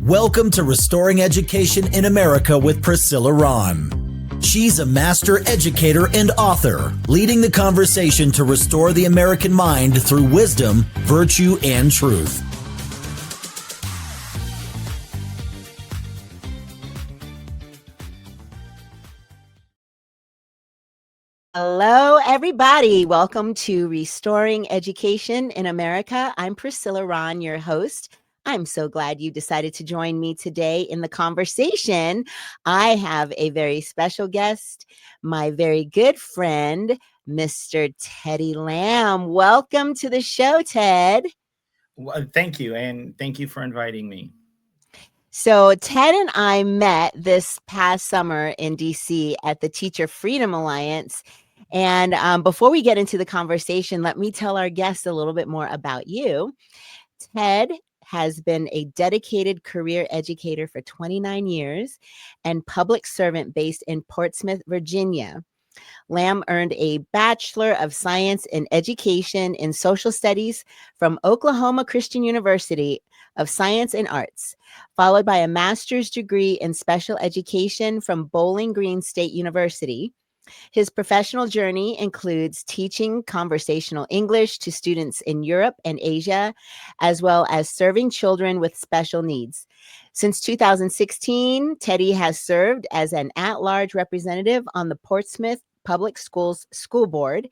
Welcome to Restoring Education in America with Priscilla Rahn. She's a master educator and author, leading the conversation to restore the American mind through wisdom, virtue, and truth. Hello, everybody. Welcome to Restoring Education in America. I'm Priscilla Rahn, your host. I'm so glad you decided to join me today in the conversation. I have a very special guest, my very good friend, Mr. Teddy Lamb. Welcome to the show, Ted. Well, thank you, and thank you for inviting me. So Ted and I met this past summer in DC at the Teacher Freedom Alliance. And before we get into the conversation, let me tell our guests a little bit more about you. Ted has been a dedicated career educator for 29 years and public servant based in Portsmouth, Virginia. Lamb earned a Bachelor of Science in Education in Social Studies from Oklahoma Christian University of Science and Arts, followed by a master's degree in special education from Bowling Green State University. His professional journey includes teaching conversational English to students in Europe and Asia, as well as serving children with special needs. Since 2016, Teddy has served as an at-large representative on the Portsmouth Public Schools School Board.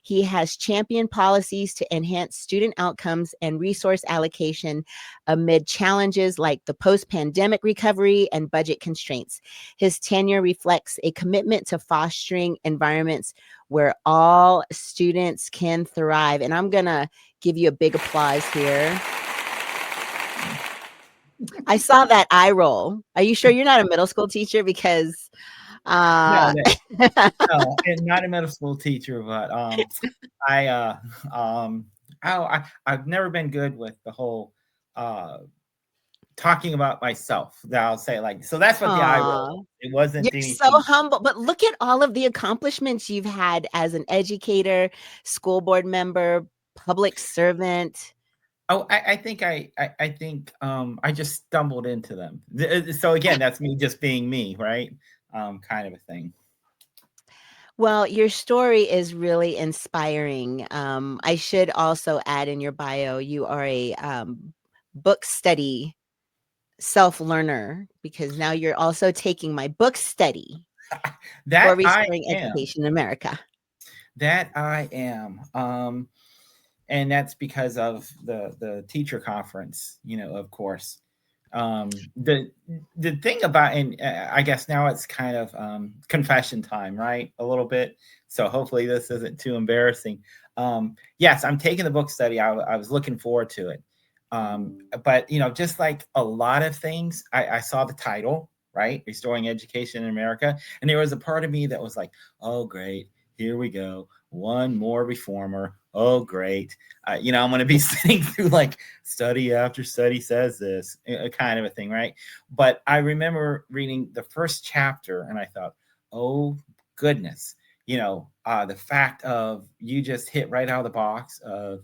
He has championed policies to enhance student outcomes and resource allocation amid challenges like the post-pandemic recovery and budget constraints. His tenure reflects a commitment to fostering environments where all students can thrive. And I'm going to give you a big applause here. I saw that eye roll. Are you sure you're not a middle school teacher? Because No, and not a middle school teacher, but I've never been good with the whole talking about myself. That I'll say so. That's what the eye roll. It wasn't. You're anything. So humble, but look at all of the accomplishments you've had as an educator, school board member, public servant. Oh, I think I just stumbled into them. So again, that's me just being me, right? Kind of a thing. Well, your story is really inspiring. I should also add in your bio, you are a book study self-learner, because now you're also taking my book study for Restoring Education in America. That I am. And that's because of the teacher conference, of course. The thing about, and I guess now it's kind of confession time, right? A little bit. So hopefully this isn't too embarrassing. Yes, I'm taking the book study. I was looking forward to it. But just like a lot of things, I saw the title, right? Restoring Education in America. And there was a part of me that was like, oh, great. Here we go. One more reformer. Oh, great. I'm going to be sitting through study after study says this kind of a thing, right? But I remember reading the first chapter and I thought, oh, goodness, the fact of you just hit right out of the box of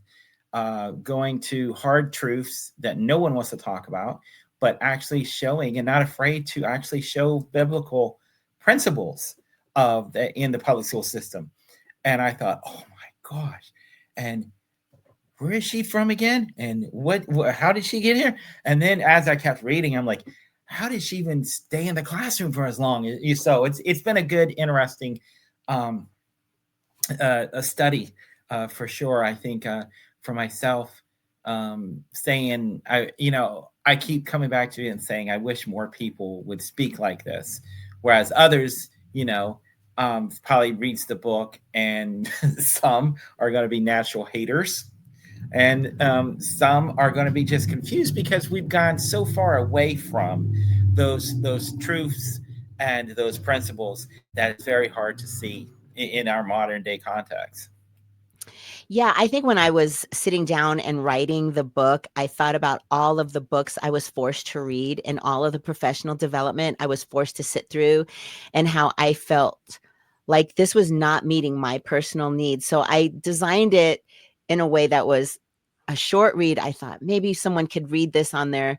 going to hard truths that no one wants to talk about, but actually showing and not afraid to actually show biblical principles in the public school system. And I thought, oh my gosh. And where is she from again? And how did she get here? And then as I kept reading, I'm like, how did she even stay in the classroom for as long? So it's been a good, interesting a study for sure. I think for myself, saying, I keep coming back to it and saying, I wish more people would speak like this. Whereas others, probably reads the book and some are going to be natural haters and some are going to be just confused because we've gone so far away from those truths and those principles that it's very hard to see in our modern day context. Yeah, I think when I was sitting down and writing the book, I thought about all of the books I was forced to read and all of the professional development I was forced to sit through and how I felt like this was not meeting my personal needs. So I designed it in a way that was a short read, I thought maybe someone could read this on their,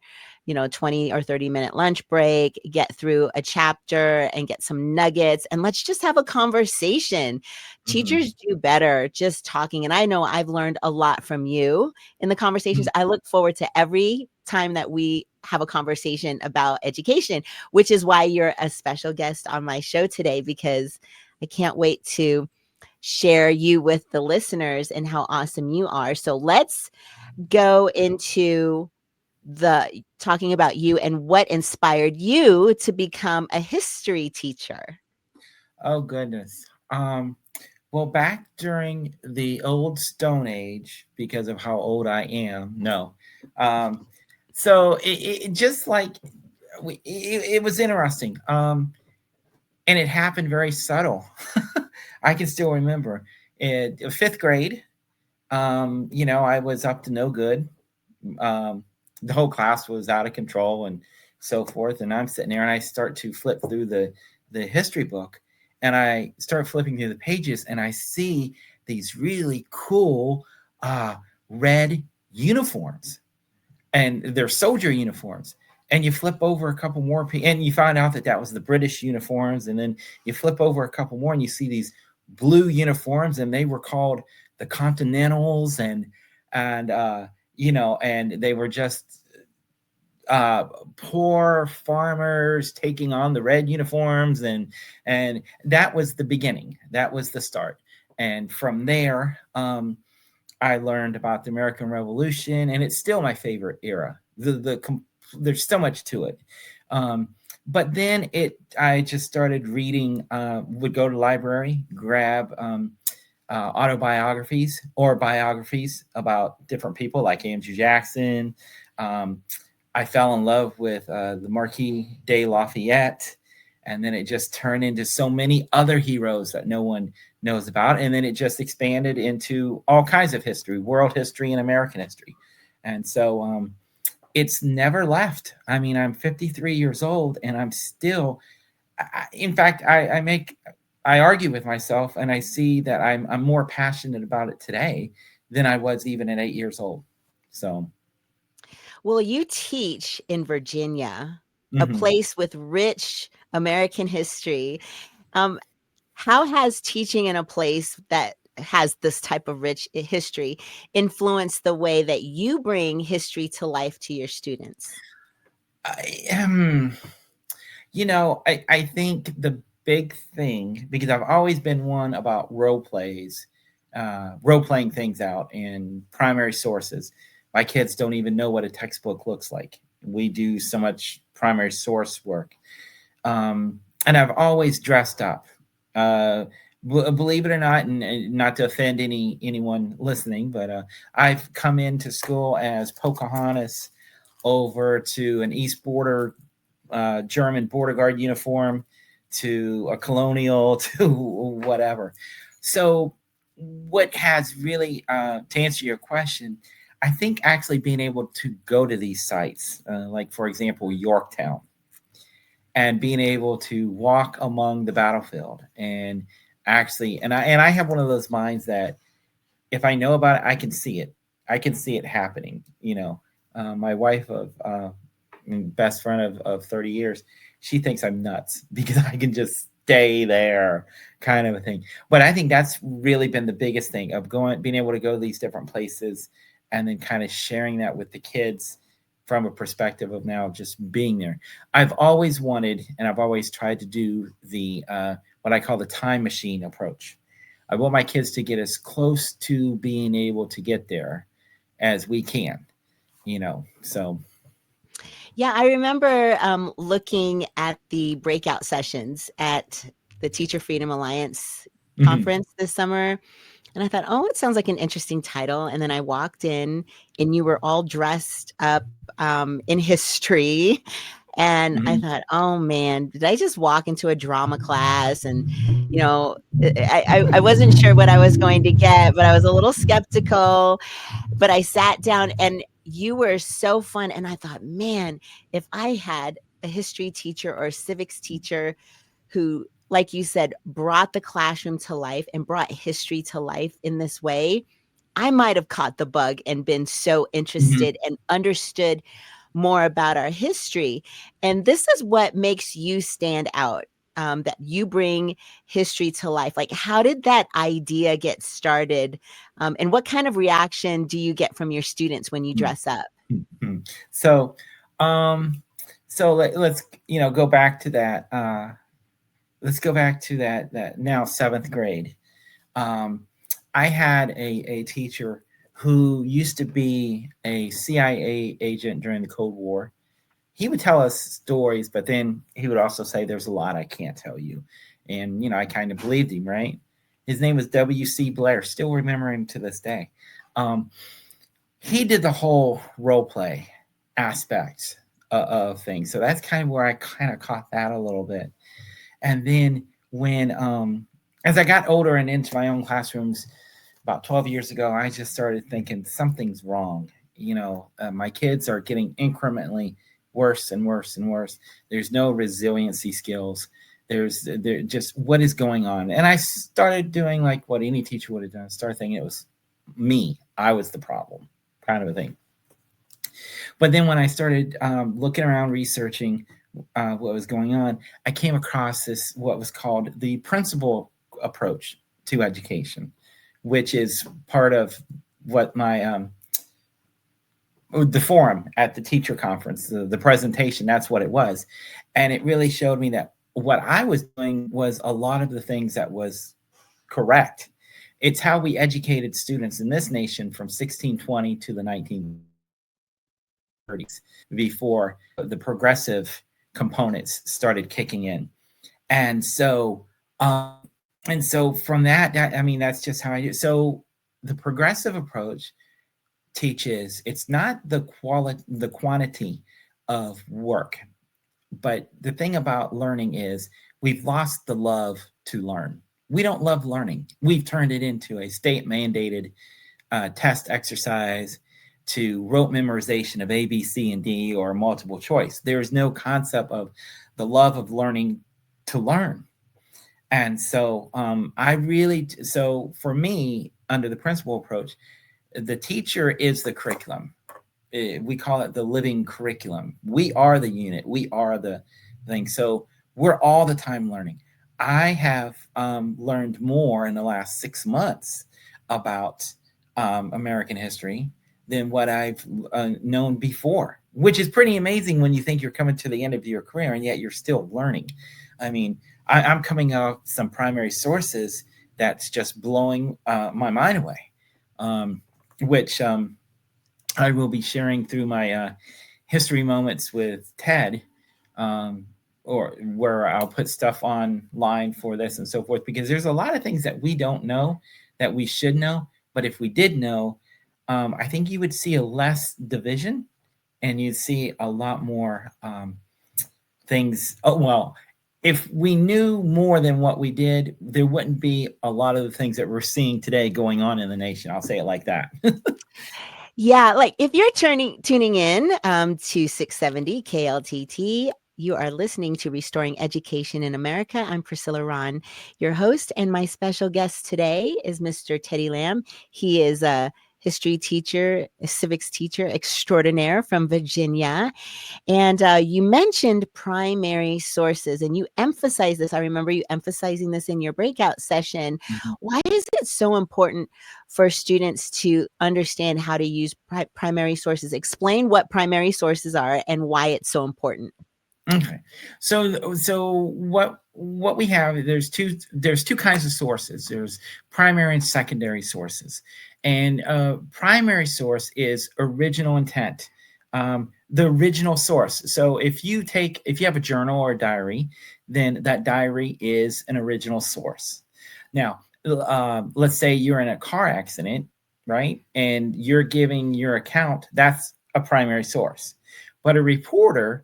20 or 30-minute lunch break, get through a chapter and get some nuggets, and let's just have a conversation. Mhm. Teachers do better just talking. And I know I've learned a lot from you in the conversations. Mhm. I look forward to every time that we have a conversation about education, which is why you're a special guest on my show today, because I can't wait to share you with the listeners and how awesome you are. So let's go into the talking about you and what inspired you to become a history teacher. Oh goodness. Well, back during the old Stone Age, because of how old I am, no. Um, so it just like it was interesting. And it happened very subtle. I can still remember in fifth grade. I was up to no good. Um, the whole class was out of control and so forth. And I'm sitting there and I start to flip through the history book, and I start flipping through the pages and I see these really cool uh, red uniforms, and they're soldier uniforms. And you flip over a couple more, and you find out that that was the British uniforms. And then you flip over a couple more, and you see these blue uniforms, and they were called the Continentals, and they were just uh, poor farmers taking on the red uniforms, and that was the beginning. That was the start, and from there, I learned about the American Revolution, and it's still my favorite era. There's so much to it. Um, but then I just started reading. Would go to the library, grab autobiographies or biographies about different people, like Andrew Jackson. Um, I fell in love with the Marquis de Lafayette, and then it just turned into so many other heroes that no one knows about, and then it just expanded into all kinds of history, world history and American history, and so it's never left. I mean, I'm 53 years old, and I'm still. In fact, I argue with myself, and I see that I'm more passionate about it today than I was even at 8 years old. So, Well, you teach in Virginia, a mhm. place with rich American history. Um, how has teaching in a place that has this type of rich history influenced the way that you bring history to life to your students? I I think the big thing, because I've always been one about role playing things out in primary sources. My kids don't even know what a textbook looks like. We do so much primary source work. And I've always dressed up. Uh, Believe it or not, and not to offend anyone listening, but I've come into school as Pocahontas over to an East Border German border guard uniform to a colonial to whatever. So, what has really, to answer your question, I think actually being able to go to these sites, like for example, Yorktown, and being able to walk among the battlefield and actually, and I have one of those minds that if I know about it, I can see it. I can see it happening. My wife of best friend of 30 years, she thinks I'm nuts because I can just stay there, kind of a thing. But I think that's really been the biggest thing of being able to go to these different places and then kind of sharing that with the kids from a perspective of now just being there. I've always wanted, and I've always tried to do the what I call the time machine approach. I want my kids to get as close to being able to get there as we can, So, Yeah, I remember looking at the breakout sessions at the Teacher Freedom Alliance mhm, conference this summer. And I thought, oh, it sounds like an interesting title. And then I walked in and you were all dressed up in history. And I mhm. thought, oh man, did I just walk into a drama class? And, I wasn't sure what I was going to get, but I was a little skeptical. But I sat down and you were so fun. And I thought, man, if I had a history teacher or a civics teacher who, like you said, brought the classroom to life and brought history to life in this way, I might have caught the bug and been so interested and understood more about our history. And this is what makes you stand out, that you bring history to life. Like, how did that idea get started? And what kind of reaction do you get from your students when you dress up? So, let's go back to that. Let's go back to that now 7th grade. I had a teacher who used to be a CIA agent during the Cold War. He would tell us stories, but then he would also say, there's a lot I can't tell you. And, I kind of believed him, right? His name was W.C. Blair. Still remember him to this day. He did the whole role play aspect of things. So that's kind of where I kind of caught that a little bit. And then when, as I got older and into my own classrooms about 12 years ago, I just started thinking something's wrong. My kids are getting incrementally worse and worse and worse. There's no resiliency skills. There's just what is going on. And I started doing like what any teacher would have done. Started thinking it was me. I was the problem, kind of a thing. But then when I started looking around, researching what was going on, I came across this, what was called the principal approach to education, which is part of what my the forum at the teacher conference, the presentation, that's what it was. And it really showed me that what I was doing was a lot of the things that was correct. It's how we educated students in this nation from 1620 to the 1930s, before the progressive components started kicking in. And so from that, that's just how I do. So the progressive approach teaches, it's not the quantity of work, but the thing about learning is we've lost the love to learn. We don't love learning. We've turned it into a state mandated test exercise to rote memorization of A, B, C, and D, or multiple choice. There is no concept of the love of learning to learn. And so so for me, under the principal approach, the teacher is the curriculum. We call it the living curriculum. We are the unit. We are the thing. So we're all the time learning. I have learned more in the last 6 months about American history than what I've known before, which is pretty amazing when you think you're coming to the end of your career and yet you're still learning. I mean, I'm coming out some primary sources that's just blowing my mind away, which I will be sharing through my history moments with Ted, or where I'll put stuff online for this and so forth, because there's a lot of things that we don't know that we should know. But if we did know, I think you would see a less division and you'd see a lot more things. Oh, well, if we knew more than what we did, there wouldn't be a lot of the things that we're seeing today going on in the nation. I'll say it like that. Yeah, like if you're tuning in to 670 KLTT, you are listening to Restoring Education in America. I'm Priscilla Rahn, your host, and my special guest today is Mr. Teddy Lamb. He is a history teacher, a civics teacher extraordinaire from Virginia. And you mentioned primary sources, and you emphasize this. I remember you emphasizing this in your breakout session. Mhm. Why is it so important for students to understand how to use primary sources? Explain what primary sources are and why it's so important. Okay, so what we have, there's two kinds of sources. There's primary and secondary sources, and primary source is original intent, the original source. So if you have a journal or a diary, then that diary is an original source. Now, let's say you're in a car accident, right, and you're giving your account. That's a primary source, but a reporter,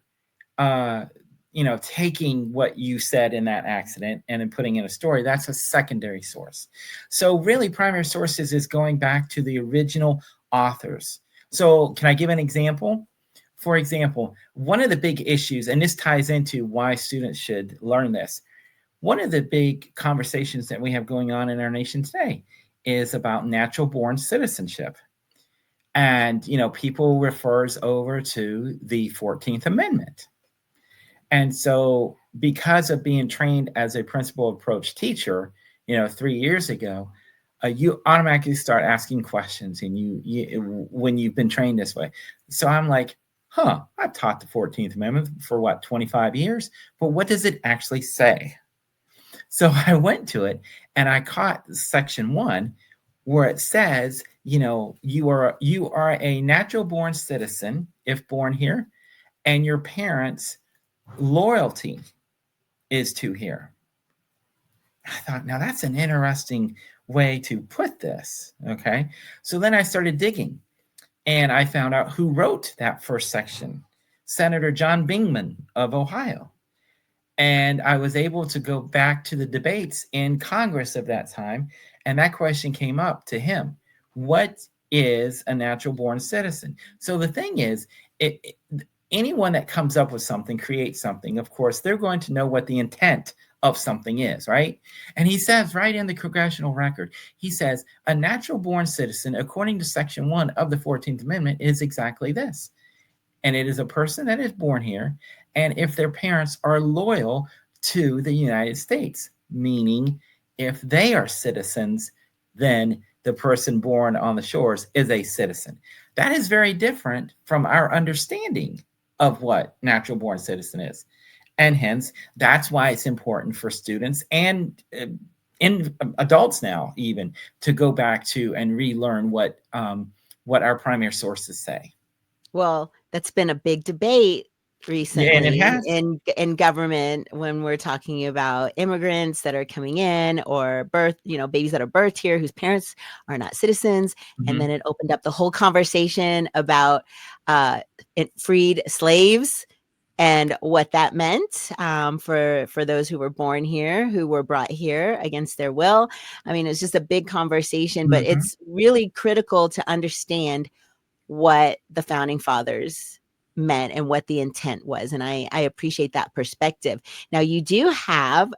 taking what you said in that accident and then putting in a story, that's a secondary source. So really, primary sources is going back to the original authors. So can I give an example? For example, one of the big issues, and this ties into why students should learn this, one of the big conversations that we have going on in our nation today is about natural born citizenship. And, people refers over to the 14th Amendment. And so because of being trained as a principal approach teacher, 3 years ago, you automatically start asking questions, and you when you've been trained this way. So I'm like, I've taught the 14th Amendment for 25 years, but what does it actually say? So I went to it and I caught section 1 where it says, you are a natural born citizen if born here, and your parents' loyalty is to here. I thought, now that's an interesting way to put this. Okay. So then I started digging and I found out who wrote that first section, Senator John Bingman of Ohio. And I was able to go back to the debates in Congress of that time. And that question came up to him. What is a natural born citizen? So the thing is, anyone that comes up with something, creates something, of course, they're going to know what the intent of something is, right? And he says right in the congressional record, he says, a natural born citizen, according to Section 1 of the 14th Amendment, is exactly this. And it is a person that is born here, and if their parents are loyal to the United States, meaning if they are citizens, then the person born on the shores is a citizen. That is very different from our understanding of what natural born citizen is. And hence, that's why it's important for students and in adults now even to go back to and relearn what our primary sources say. Well, that's been a big debate recently and it has. in government when we're talking about immigrants that are coming in or babies that are birthed here whose parents are not citizens. Mm-hmm. And then it opened up the whole conversation about freed slaves and what that meant for those who were born here, who were brought here against their will. I mean, it's just a big conversation, but mm-hmm. It's really critical to understand what the founding fathers meant and what the intent was. And I appreciate that perspective. Now you do have,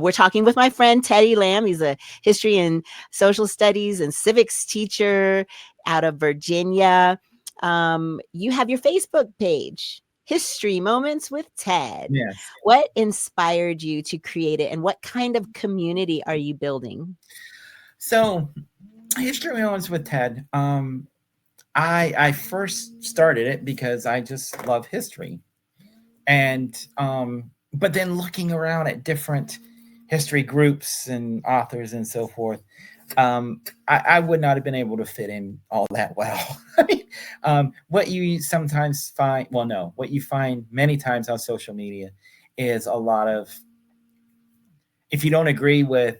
we're talking with my friend, Teddy Lamb. He's a history and social studies and civics teacher out of Virginia. You have your Facebook page, History Moments with Ted. Yes. What inspired you to create it and what kind of community are you building? So History Moments with Ted, I first started it because I just love history. And but then looking around at different history groups and authors and so forth, I would not have been able to fit in all that well. I mean, what you sometimes find, what you find many times on social media is a lot of, if you don't agree with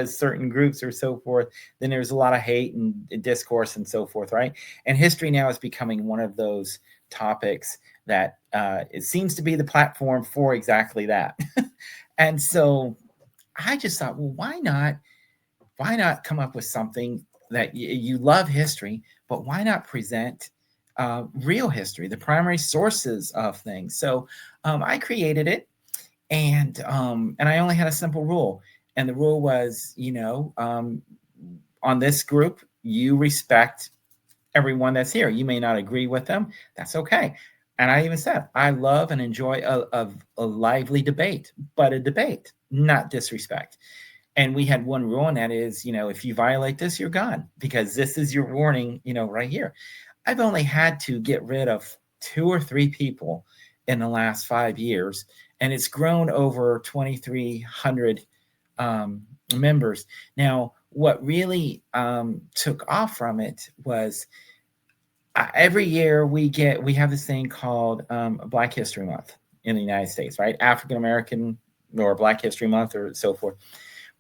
certain groups or so forth, then there's a lot of hate and discourse and so forth, right? And history now is becoming one of those topics that it seems to be the platform for exactly that. And so I just thought, well, why not come up with something that you love history, but why not present real history, the primary sources of things? So I created it. And I only had a simple rule. And the rule was, on this group, you respect everyone that's here. You may not agree with them. That's okay. And I even said, I love and enjoy a lively debate, but a debate, not disrespect. And we had one rule, and that is, if you violate this, you're gone, because this is your warning, right here. I've only had to get rid of 2 or 3 people in the last 5 years. And it's grown over 2,300 members. Now, what really took off from it was every year we have this thing called Black History Month in the United States, right? African American or Black History Month or so forth.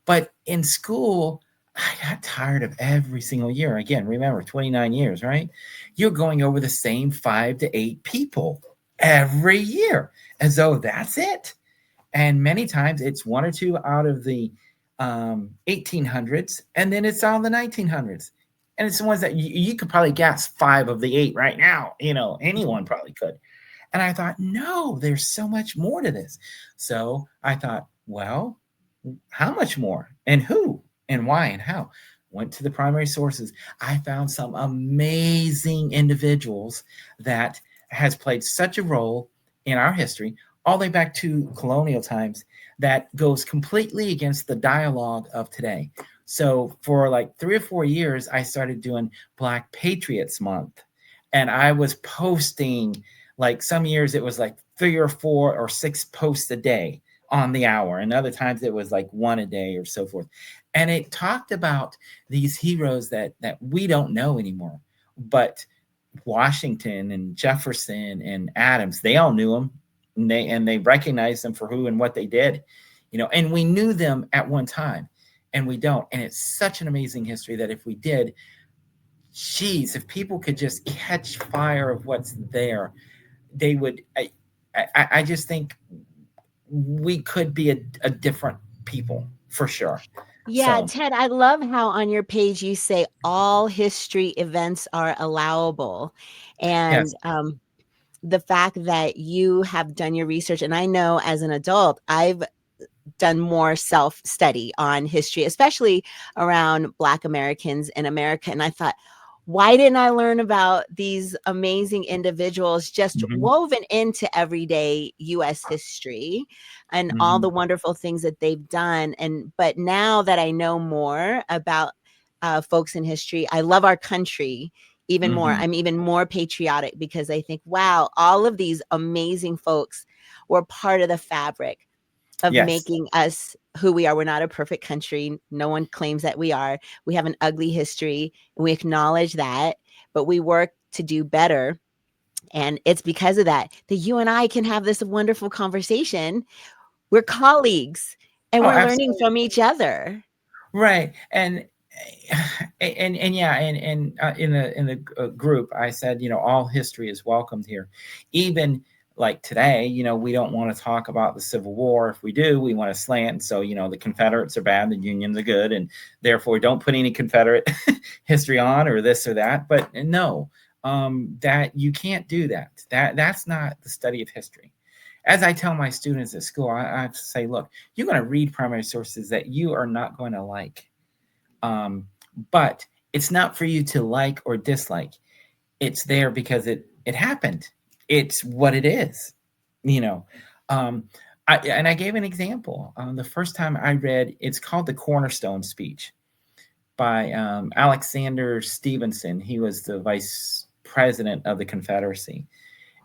But in school, I got tired of every single year. Again, remember, 29 years, right? You're going over the same 5 to 8 people every year, as though that's it. And many times it's 1 or 2 out of the 1800s, and then it's all the 1900s. And it's the ones that you could probably guess 5 of the 8 right now. Anyone probably could. And I thought, no, there's so much more to this. So I thought, well, how much more? And who? And why? And how? went to the primary sources, I found some amazing individuals that has played such a role in our history, all the way back to colonial times, that goes completely against the dialogue of today. So for like 3 or 4 years, I started doing Black Patriots Month, and I was posting, like some years it was like 3 or 4 or 6 posts a day on the hour, and other times it was like one a day or so forth. And it talked about these heroes that we don't know anymore, but Washington and Jefferson and Adams, they all knew them, and they recognized them for who and what they did, and we knew them at one time, and we don't. And it's such an amazing history that if we did, geez, if people could just catch fire of what's there, they would. I just think we could be a different people for sure. Yeah, So Ted, I love how on your page you say all history events are allowable. And yes. the fact that you have done your research, and I know as an adult, I've done more self-study on history, especially around Black Americans in America. And I thought, why didn't I learn about these amazing individuals just Mhm, woven into everyday US history and all mhm, the wonderful things that they've done? But now that I know more about folks in history, I love our country even more. mhm. I'm even more patriotic because I think, wow, all of these amazing folks were part of the fabric of Yes. making us who we are. We're not a perfect country. No one claims that we are. We have an ugly history, and we acknowledge that, but we work to do better. And it's because of that that you and I can have this wonderful conversation. We're colleagues and Oh, we're learning absolutely. from each other. Right. And yeah, and in the group, I said, all history is welcomed here, even like today. We don't want to talk about the Civil War. If we do, we want to slant. So the Confederates are bad, the Unions are good, and therefore don't put any Confederate history on or this or that. But no, that you can't do that. That's not the study of history. As I tell my students at school, I have to say, look, you're going to read primary sources that you are not going to like. But it's not for you to like or dislike. It's there because it happened. It's what it is. You know. Um, I gave an example. The first time I read, it's called the Cornerstone Speech by Alexander Stevenson. He was the vice president of the Confederacy,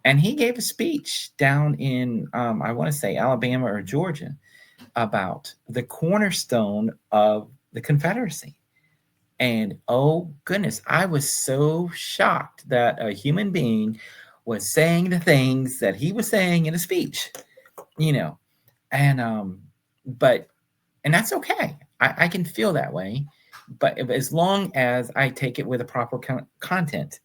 and he gave a speech down in I want to say Alabama or Georgia about the cornerstone of the Confederacy. And oh goodness, I was so shocked that a human being was saying the things that he was saying in a speech, you know. And but and that's okay. I can feel that way, but as long as I take it with a proper content,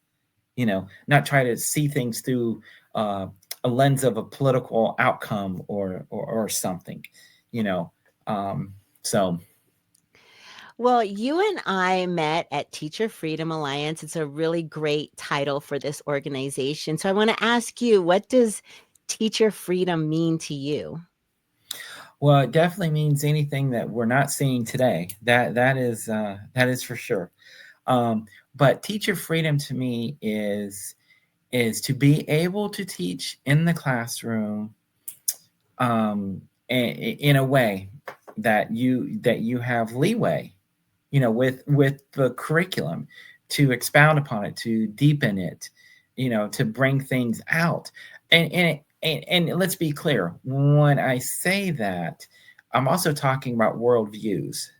not try to see things through a lens of a political outcome or something, you know. Um, so Well, you and I met at Teacher Freedom Alliance. It's a really great title for this organization. So I want to ask you, what does teacher freedom mean to you? well, it definitely means anything that we're not seeing today. That is for sure. But teacher freedom to me is to be able to teach in the classroom in a way that you have leeway, with the curriculum, to expound upon it, to deepen it, to bring things out. And let's be clear, when I say that, I'm also talking about worldviews,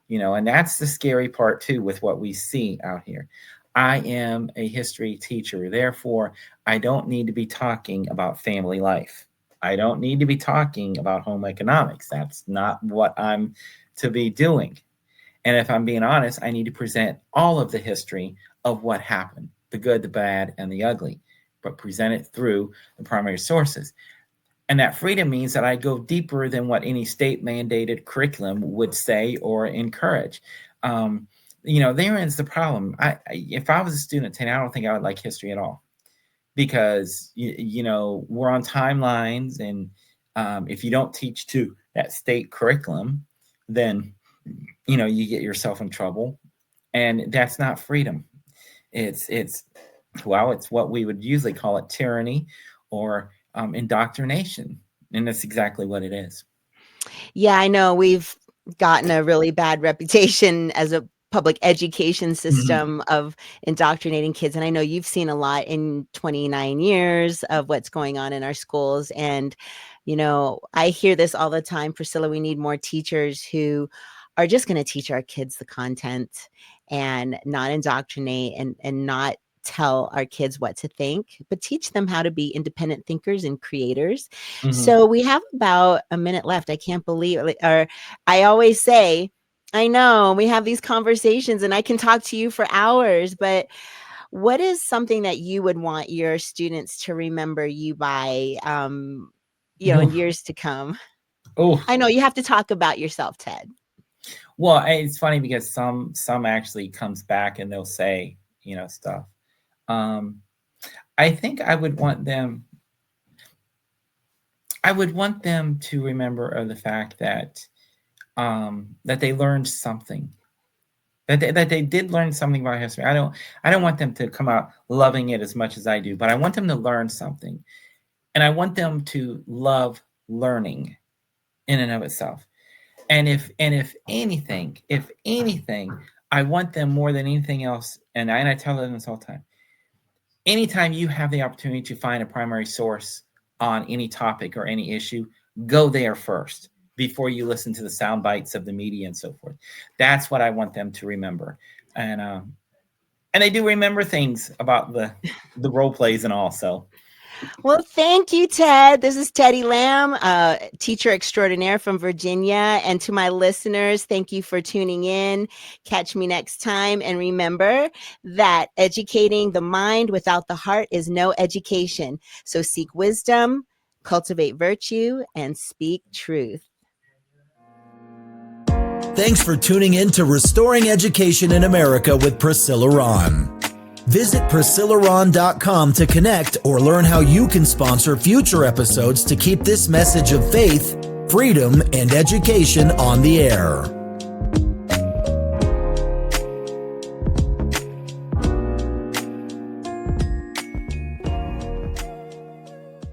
and that's the scary part too with what we see out here. I am a history teacher, therefore I don't need to be talking about family life. I don't need to be talking about home economics. That's not what I'm to be doing. And if I'm being honest, I need to present all of the history of what happened, the good, the bad, and the ugly, but present it through the primary sources. And that freedom means that I go deeper than what any state mandated curriculum would say or encourage. Therein's the problem. If I was a student today, I don't think I would like history at all, because we're on timelines, and if you don't teach to that state curriculum, then you get yourself in trouble. And that's not freedom. It's what we would usually call it tyranny or indoctrination. And that's exactly what it is. Yeah, I know we've gotten a really bad reputation as a public education system of indoctrinating kids. And I know you've seen a lot in 29 years of what's going on in our schools. And, I hear this all the time, Priscilla, we need more teachers who are just going to teach our kids the content and not indoctrinate and not tell our kids what to think, but teach them how to be independent thinkers and creators. So we have about a minute left. I can't believe it. Or I always say, I know we have these conversations and I can talk to you for hours, but what is something that you would want your students to remember you by, in years to come? Oh, I know you have to talk about yourself, Ted. Well, it's funny because some actually comes back and they'll say, stuff. I think I would want them to remember of the fact that that they learned something, that they did learn something about history. I don't want them to come out loving it as much as I do, but I want them to learn something, and I want them to love learning in and of itself. And if anything, I want them more than anything else, and I tell them this all the time. Anytime you have the opportunity to find a primary source on any topic or any issue, go there first before you listen to the sound bites of the media and so forth. That's what I want them to remember. And they do remember things about the role plays and all. So. Well, thank you, Ted. This is Teddy Lamb, teacher extraordinaire from Virginia. And to my listeners, thank you for tuning in. Catch me next time. And remember that educating the mind without the heart is no education. So seek wisdom, cultivate virtue, and speak truth. Thanks for tuning in to Restoring Education in America with Priscilla Rahn. Visit PriscillaRahn.com to connect or learn how you can sponsor future episodes to keep this message of faith, freedom, and education on the air.